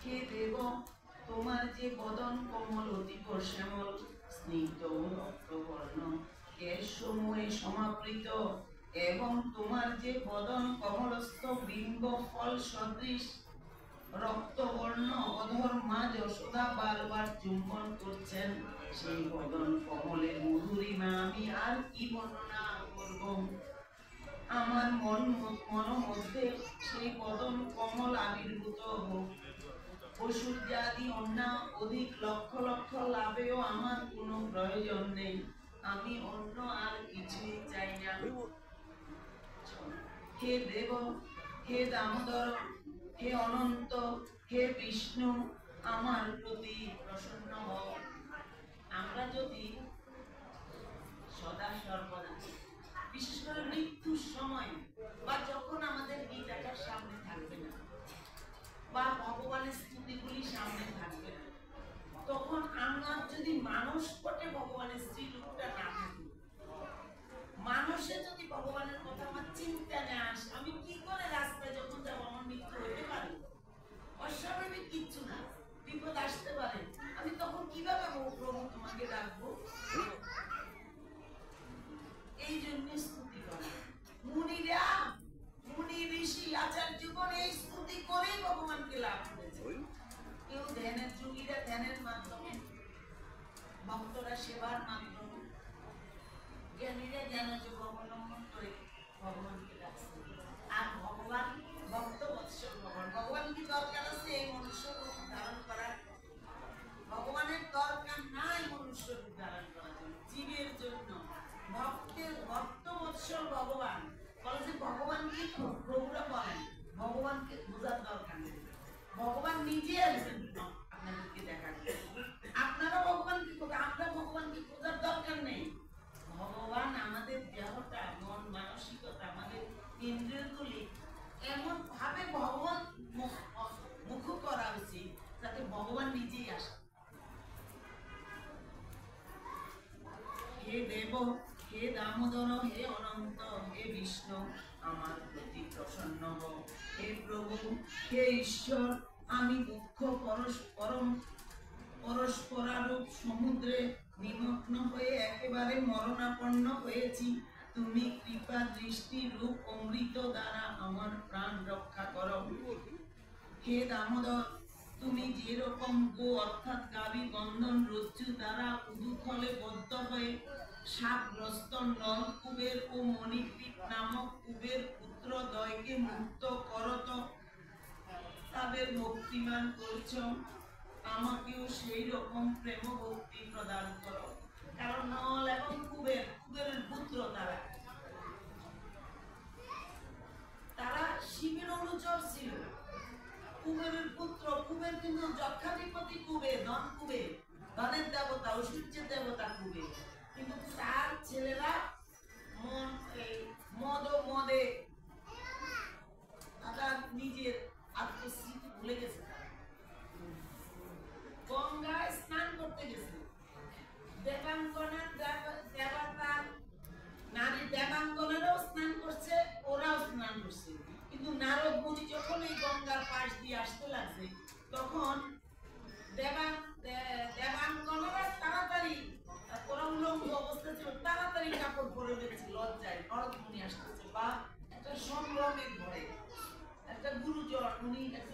হে দেব, তোমার যে বদন কমল অতীব শ্যামল, স্নিগ্ধ রক্তবর্ণ কেশসমূহে সমাবৃত, এবং তোমার যে বদন কমলস্থ বিম্ব ফল সদৃশ রক্তবর্ণ অধর মা যশোদা বারবার চুম্বন করছেন, সেই বদন কমলের মধুরিমা আমি আর কি বর্ণনা করব। আমার মন মধ্যে সেই বদন কমল আবির্ভূত হোক। পশুজাদি অন্য অধিক লক্ষ লক্ষ লাভেও আমার কোনো প্রয়োজন নেই। আমি অন্য আর কিছুই চাই না। হে দেব, হে দামোদর, হে অনন্ত, হে বিষ্ণু, আমার প্রতি প্রসন্ন হও। আমরা যদি সদা সর্বদা, বিশেষ করে মৃত্যুর সময় বা যখন আমাদের গীতাটার সামনে থাকবে না বা ভগবানের স্তুতিগুলি সামনে থাকবে না, তখন আমার যদি মানুষ পটে ভগবানের শ্রীরূপটা না থাকে, মানুষে যদি ভগবানের কথা আমার চিন্তা না আসে, আমি কি করে রাস্তায় যখন যাবো আমার মৃত্যু হতে পারে? অস্বাভাবিক কিচ্ছু না, বিপদ আসতে পারে, আমি তখন কিভাবে প্রভু তোমাকে ডাকবো? এই জন্য স্তুতি করা। মুনিরা, মুনি ঋষি আচার্যগণ এই স্তুতি করেই ভগবানকে লাভ করেছে। কেউ ধ্যানের যোগীরা ধ্যানের মাধ্যমে, ভক্তরা সেবার মাধ্যমে, জ্ঞানীরা জ্ঞানযোগ অবলম্বন করে ভগবানকে ডাকছে। আর ভগবান ভক্ত বৎসল ভগবান, ভগবান কি দরকার আছে এই মনুষ্য রূপ ধারণ করার? ভগবানের দরকার নাই মনুষ্য রূপ ধারণ করার জন্য, জীবের জন্য। ভক্তের ভক্ত বৎসল ভগবান বলে যে ভগবানকে প্রভুরা বলেন ভগবানকে বোঝার দরকার নেই, ভগবান নিজে আসবেন আপনাদেরকে দেখার। আপনারা ভগবানকে, আমরা ভগবানকে বোঝার দরকার নেই। ভগবান আমাদের দেহটা, মন মানসিকতা, আমাদের ইন্দ্রিয়গুলি এমন ভাবে ভগবান মুখ করা উচিত যাতে ভগবান নিজেই আসে। হে দেব, হে দামোদর, হে অনন্ত, হে বিষ্ণু, আমার প্রতি প্রসন্ন হও। হে প্রভু, হে ঈশ্বর, আমি দুঃখ পরস্পরারূপ সমুদ্রে নিমগ্ন হয়ে একেবারে মরণাপন্ন হয়েছি। তুমি কৃপা দৃষ্টি রূপ অমৃত দ্বারা আমার প্রাণ রক্ষা করো। হে দামোদর, তুমি যেরকম গো অর্থাৎ গাভী বন্ধন রজ্জু দ্বারা উদুথলে বদ্ধ হয়ে সাপগ্রস্ত নল কুবের ও মণিগ্রীব নামক কুবের পুত্র দ্বয়কে মুক্ত করত, তাদের ভক্তিমান করছ, আমাকেও সেই রকম প্রেম ভক্তি প্রদান করো। কারণ নল এবং কুবেরের পুত্র তারা শিবের অনুচর ছিল। কুবেরের পুত্র, কুবের কিন্তু যক্ষাধিপতি কুবের, ধন কুবের, ধনের দেবতা, ঐশ্বর্যের দেবতা কুবের, কিন্তু তার ছেলেরা মদে তারা নিজের আত্মস্মৃতি ভুলে গেছে। গঙ্গায় স্নান করতে গেছে, দেবাঙ্গনের দেবতার নারী দেবাঙ্গনেরও স্নান করছে, ওরাও স্নান করছে, কিন্তু নারদ মুনি যখন এই গঙ্গার পাশ দিয়ে আসতে লাগছে, তখন দেবাঙ্গনেরা তাড়াতাড়ি, ওরা উলঙ্গ অবস্থা ছিল, তাড়াতাড়ি কাপড় পরে ফেলছে লজ্জায়। নারদ মুনি আসতেছে বা একটা সম্ভ্রমের ভয়ে, একটা গুরুজন, উনি একটা